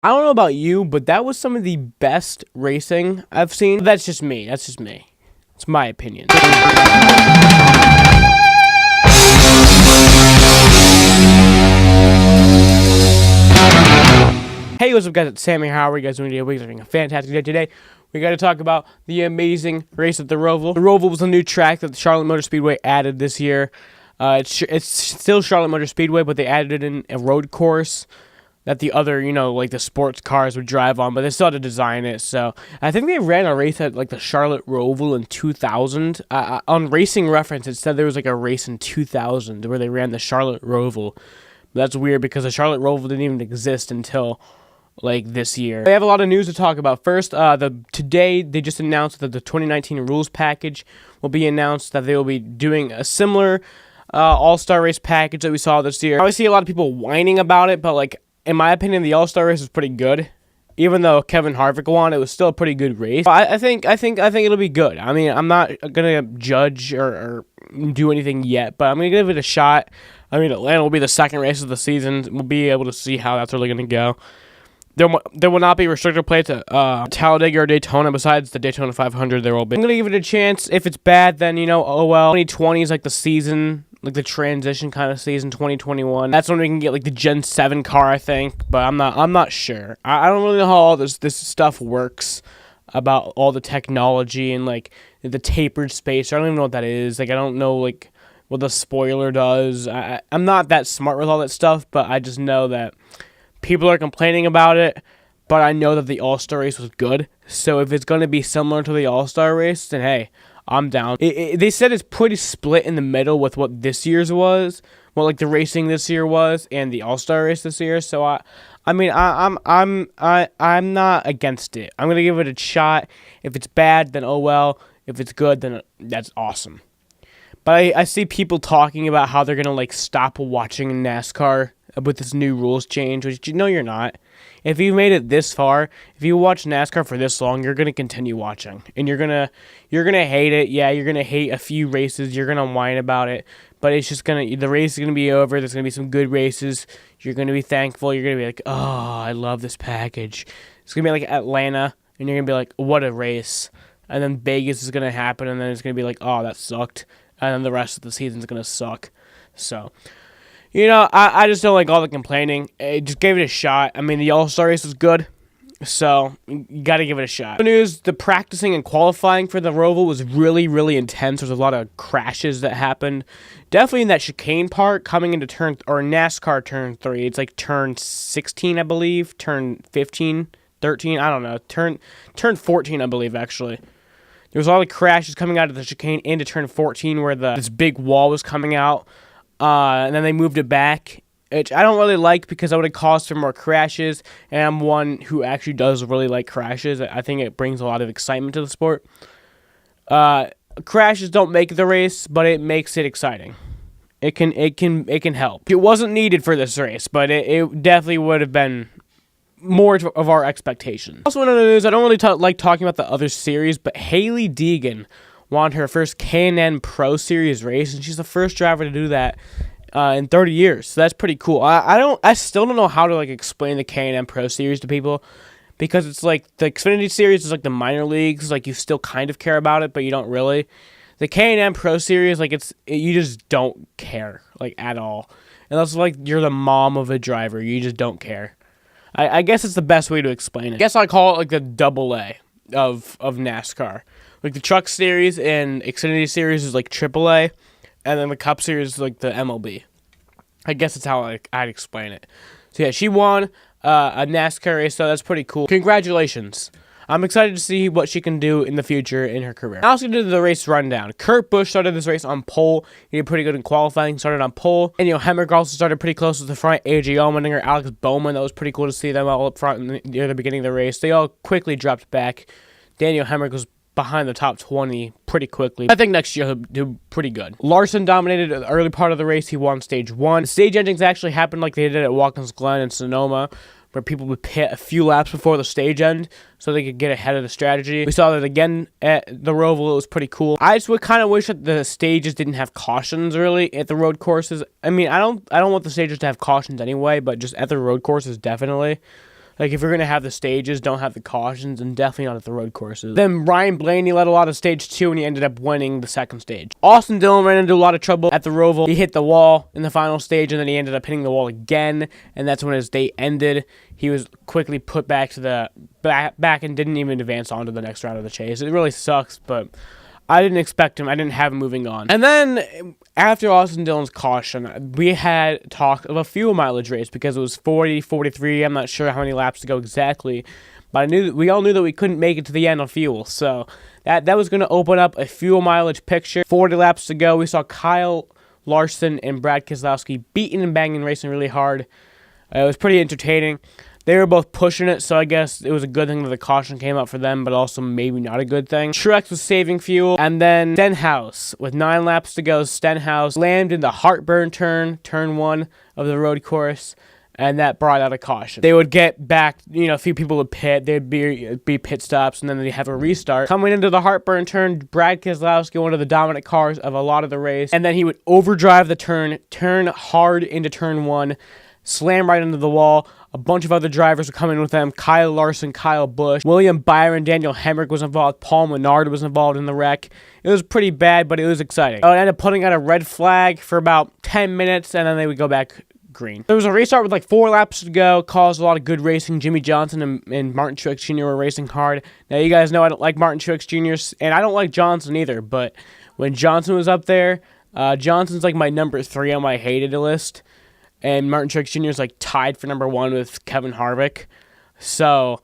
I don't know about you, but that was some of the best racing I've seen. That's just me. It's my opinion. Hey, what's up guys, it's Sammy. How are you guys doing today? We're having a fantastic day today. We got to talk about the amazing race at the ROVAL. The ROVAL was a new track that the Charlotte Motor Speedway added this year. It's still Charlotte Motor Speedway, but they added it in a road course that the other, like the sports cars would drive on, but they still had to design it. So I think they ran a race at like the Charlotte ROVAL in 2000. On Racing Reference, it said there was like a race in 2000 where they ran the Charlotte ROVAL. That's weird because the Charlotte ROVAL didn't even exist until like this year. They have a lot of news to talk about. First, today they just announced that the 2019 rules package will be announced, that they will be doing a similar all-star race package that we saw this year. I always see a lot of people whining about it, but like in my opinion, the all-star race was pretty good. Even though Kevin Harvick won, it was still a pretty good race. I think it'll be good. I mean, I'm not gonna judge or do anything yet, but I'm gonna give it a shot. I mean, Atlanta will be the second race of the season. We'll be able to see how that's really gonna go. There will not be restrictor plates at Talladega or Daytona. Besides the Daytona 500, there will be. I'm gonna give it a chance. If it's bad, then oh well. 2020 is like the season, like the transition kind of season. 2021. That's when we can get like the Gen 7 car, I think. But I'm not sure. I don't really know how all this stuff works about all the technology and like the tapered space. I don't even know what that is. Like I don't know like what the spoiler does. I'm not that smart with all that stuff, but I just know that people are complaining about it, but I know that the All-Star race was good. So if it's going to be similar to the All-Star race, then hey, I'm down. They said it's pretty split in the middle with what this year's was, what like the racing this year was, and the All-Star race this year. So I'm not against it. I'm gonna give it a shot. If it's bad, then oh well. If it's good, then that's awesome. But I see people talking about how they're gonna like stop watching NASCAR with this new rules change, which you're not. If you made it this far, if you watch NASCAR for this long, you're gonna continue watching, and you're gonna hate it. Yeah, you're gonna hate a few races. You're gonna whine about it, but it's just the race is gonna be over. There's gonna be some good races. You're gonna be thankful. You're gonna be like, oh, I love this package. It's gonna be like Atlanta, and you're gonna be like, what a race. And then Vegas is gonna happen, and then it's gonna be like, oh, that sucked. And then the rest of the season's gonna suck. So, I just don't like all the complaining. I just gave it a shot. I mean, the All-Star race was good, so you got to give it a shot. The news: the practicing and qualifying for the ROVAL was really, really intense. There's a lot of crashes that happened. Definitely in that chicane part, coming into NASCAR turn 3. It's like turn 16, I believe. Turn 15, 13. I don't know. Turn 14, I believe, actually. There was a lot of crashes coming out of the chicane into turn 14 where this big wall was coming out. And then they moved it back, which I don't really like because that would have caused for more crashes. And I'm one who actually does really like crashes. I think it brings a lot of excitement to the sport. Crashes don't make the race, but it makes it exciting. It can help. It wasn't needed for this race, but it definitely would have been more of our expectations. Also, in other news, I don't really like talking about the other series, but Hailie Deegan won her first K&N Pro Series race, and she's the first driver to do that in 30 years. So that's pretty cool. I still don't know how to like explain the K&N Pro Series to people, because it's like the Xfinity Series is like the minor leagues, like you still kind of care about it, but you don't really. The K&N Pro Series, like you just don't care like at all, and that's like you're the mom of a driver. You just don't care. I guess it's the best way to explain it. I guess I call it like the AA of NASCAR. Like the Truck Series and Xfinity Series is like AAA, and then the Cup Series is like the MLB. I guess that's how I'd explain it. So yeah, she won a NASCAR race, so that's pretty cool. Congratulations. I'm excited to see what she can do in the future in her career. Now let's get into the race rundown. Kurt Busch started this race on pole. He did pretty good in qualifying, started on pole. And Hemrick also started pretty close to the front. AJ Allmendinger, Alex Bowman, that was pretty cool to see them all up front near the beginning of the race. They all quickly dropped back. Daniel Hemrick was behind the top 20 pretty quickly. I think next year he'll do pretty good. Larson dominated the early part of the race. He won stage 1. The stage endings actually happened like they did at Watkins Glen and Sonoma, where people would pit a few laps before the stage end so they could get ahead of the strategy. We saw that again at the ROVAL. It was pretty cool. I just would kind of wish that the stages didn't have cautions really at the road courses. I mean, I don't want the stages to have cautions anyway, but just at the road courses, definitely. Like, if you're going to have the stages, don't have the cautions, and definitely not at the road courses. Then Ryan Blaney led a lot of stage 2, and he ended up winning the second stage. Austin Dillon ran into a lot of trouble at the ROVAL. He hit the wall in the final stage, and then he ended up hitting the wall again, and that's when his day ended. He was quickly put back to the back and didn't even advance on to the next round of the chase. It really sucks, but I didn't expect him. I didn't have him moving on. And then after Austin Dillon's caution, we had talk of a fuel mileage race because it was 40, 43. I'm not sure how many laps to go exactly, but we all knew that we couldn't make it to the end on fuel. So that was going to open up a fuel mileage picture. 40 laps to go. We saw Kyle Larson and Brad Keselowski beating and banging, racing really hard. It was pretty entertaining. They were both pushing it, so I guess it was a good thing that the caution came up for them, but also maybe not a good thing. Truex was saving fuel, and then Stenhouse, with 9 laps to go, Stenhouse slammed in the heartburn turn 1 of the road course, and that brought out a caution. They would get back, a few people would pit, there'd be pit stops, and then they'd have a restart. Coming into the heartburn turn, Brad Keselowski, one of the dominant cars of a lot of the race, and then he would overdrive the turn hard into turn 1, slam right into the wall. A bunch of other drivers were coming with them. Kyle Larson, Kyle Busch, William Byron, Daniel Hemrick was involved. Paul Menard was involved in the wreck. It was pretty bad, but it was exciting. It ended up putting out a red flag for about 10 minutes, and then they would go back green. There was a restart with like 4 laps to go. Caused a lot of good racing. Jimmy Johnson and Martin Truex Jr. were racing hard. Now, you guys know I don't like Martin Truex Jr., and I don't like Johnson either, but when Johnson was up there, Johnson's like my number 3 on my hated list. And Martin Truex Jr. is like tied for number 1 with Kevin Harvick. So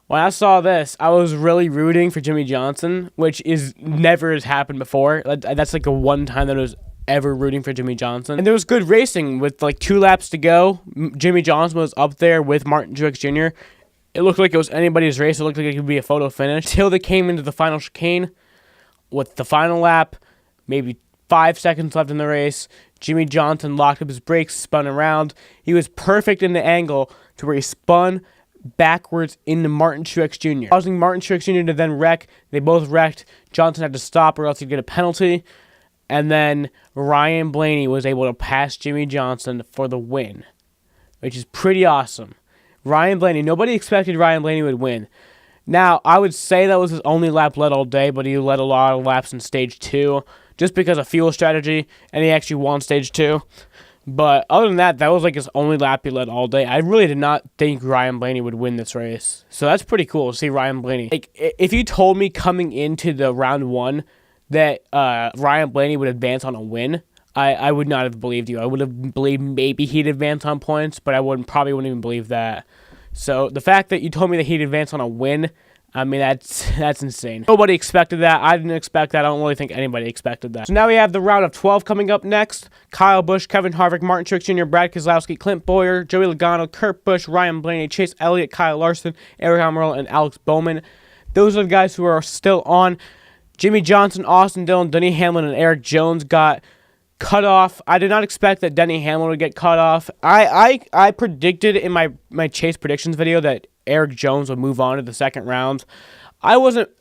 when I saw this, I was really rooting for Jimmy Johnson, which is never has happened before. That's like the one time that I was ever rooting for Jimmy Johnson. And there was good racing with like 2 laps to go. Jimmy Johnson was up there with Martin Truex Jr. It looked like it was anybody's race. It looked like it could be a photo finish till they came into the final chicane with the final lap, maybe 5 seconds left in the race. Jimmy Johnson locked up his brakes, spun around. He was perfect in the angle to where he spun backwards into Martin Truex Jr., causing Martin Truex Jr. to then wreck. They both wrecked. Johnson had to stop or else he'd get a penalty. And then Ryan Blaney was able to pass Jimmy Johnson for the win, which is pretty awesome. Ryan Blaney, nobody expected Ryan Blaney would win. Now, I would say that was his only lap led all day, but he led a lot of laps in Stage 2 just because of fuel strategy, and he actually won Stage 2. But other than that, that was like his only lap he led all day. I really did not think Ryan Blaney would win this race. So that's pretty cool to see Ryan Blaney. Like, if you told me coming into the round 1 that Ryan Blaney would advance on a win, I would not have believed you. I would have believed maybe he'd advance on points, but I probably wouldn't even believe that. So the fact that you told me that he'd advance on a win, I mean, that's insane. Nobody expected that. I didn't expect that. I don't really think anybody expected that. So now we have the round of 12 coming up next. Kyle Busch, Kevin Harvick, Martin Truex Jr., Brad Keselowski, Clint Bowyer, Joey Logano, Kurt Busch, Ryan Blaney, Chase Elliott, Kyle Larson, Aric Almirola, and Alex Bowman. Those are the guys who are still on. Jimmy Johnson, Austin Dillon, Denny Hamlin, and Eric Jones got cut off. I did not expect that Denny Hamlin would get cut off. I predicted in my Chase predictions video that Eric Jones would move on to the second round. I wasn't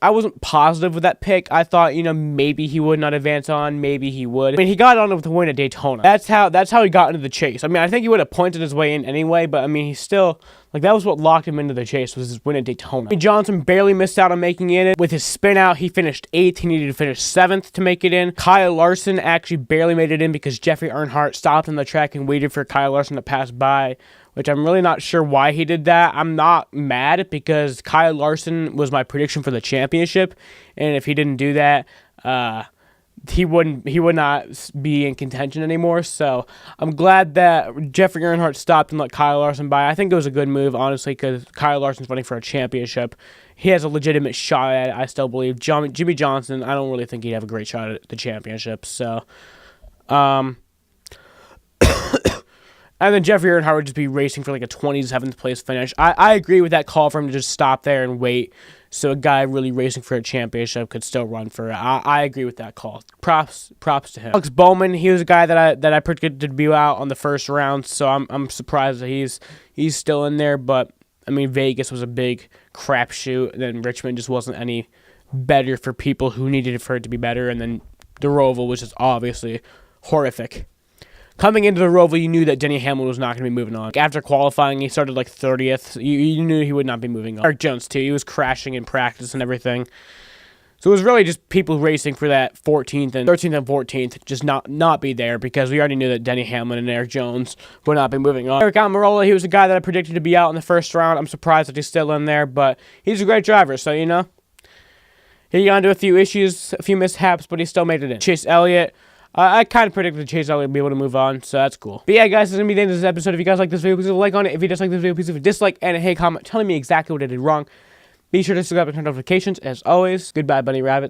positive with that pick. I thought, maybe he would not advance on, maybe he would. I mean, he got on with the win at Daytona. That's how he got into the chase. I mean, I think he would have pointed his way in anyway, but I mean, he still, that was what locked him into the chase, was his win at Daytona. Johnson barely missed out on making it in. With his spin out, he finished 8th. He needed to finish 7th to make it in. Kyle Larson actually barely made it in because Jeffrey Earnhardt stopped on the track and waited for Kyle Larson to pass by, which I'm really not sure why he did that. I'm not mad because Kyle Larson was my prediction for the championship, and if he didn't do that, he would not be in contention anymore. So I'm glad that Jeffrey Earnhardt stopped and let Kyle Larson by. I think it was a good move, honestly, because Kyle Larson's running for a championship. He has a legitimate shot at it, I still believe. Jimmy Johnson, I don't really think he'd have a great shot at the championship. So, and then Jeffrey Earnhardt would just be racing for like a 27th place finish. I agree with that call for him to just stop there and wait so a guy really racing for a championship could still run for it. I agree with that call. Props to him. Alex Bowman, he was a guy that I predicted to be out on the first round, so I'm surprised that he's still in there. But I mean, Vegas was a big crapshoot, and then Richmond just wasn't any better for people who needed it for it to be better, and then the ROVAL was just obviously horrific. coming into the ROVAL, you knew that Denny Hamlin was not going to be moving on. Like, after qualifying, he started like 30th. You knew he would not be moving on. Eric Jones, too. He was crashing in practice and everything. So it was really just people racing for that 13th and 14th, just not be there because we already knew that Denny Hamlin and Eric Jones would not be moving on. Eric Almirola, he was a guy that I predicted to be out in the first round. I'm surprised that he's still in there, but he's a great driver, so, you know. He got into a few issues, a few mishaps, but he still made it in. Chase Elliott, I kind of predicted Chase Elliott would be able to move on, so that's cool. But yeah, guys, this is going to be the end of this episode. If you guys like this video, please leave a like on it. If you dislike this video, please leave a dislike and a hey comment telling me exactly what I did wrong. Be sure to subscribe and turn notifications. As always, goodbye, bunny rabbits.